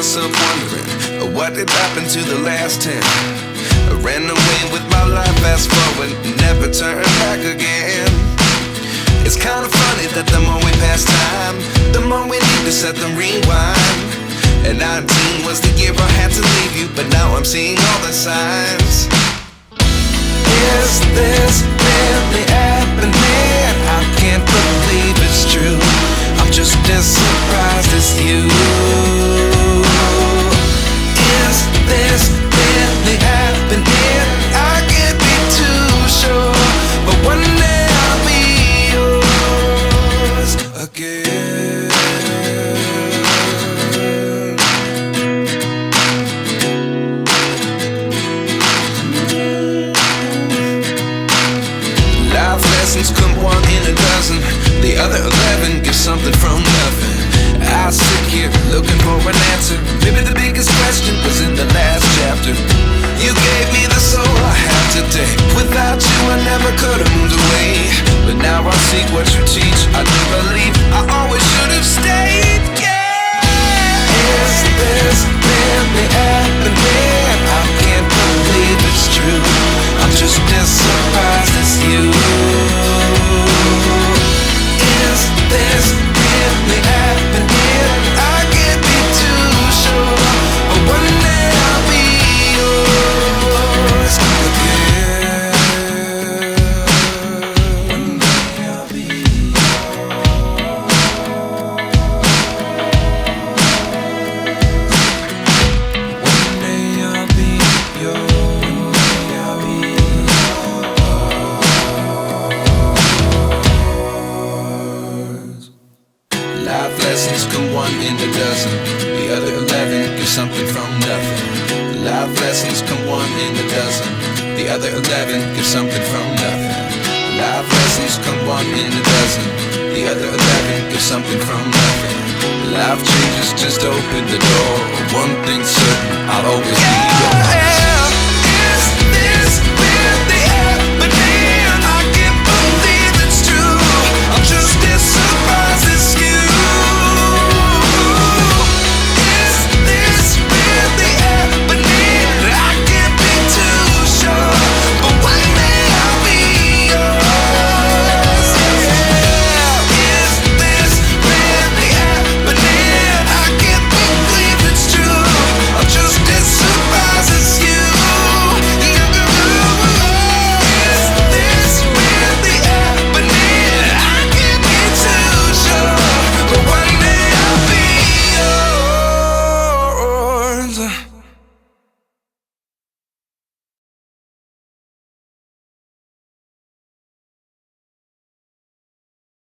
myself wondering, what did happen to the last 10? I ran away with my life, fast forward, never turn back again. It's kind of funny that the more we pass time, the more we need to set them rewind. And 19 was the year I had to leave you, but now I'm seeing all the signs. Is this really happening? I can't believe it's true. I'm just as surprised as you. Is this really happening? I can't be too sure, but one day I'll be yours again. Life lessons come one in a dozen, the other 11 give something from nothing. I sit here looking for an answer. Maybe the biggest question was in the last chapter. You gave me the soul I have today. Without you I never could have moved away, but now I seek what you teach. I do believe I always should have stayed. Yeah. Is this really happening? I can't believe it's true. I'm just as surprised as you. Is this really happening? I can't be too sure, but one day I'll be yours again. One day I'll be yours. One day I'll be yours. One day I'll be yours. Life lessons come one in a dozen, the other 11 give something from nothing. Life lessons come one in a dozen, the other 11 give something from nothing. Life lessons come one in a dozen, the other 11 give something from nothing. Life changes just open the door. One thing's certain, I'll always be yours.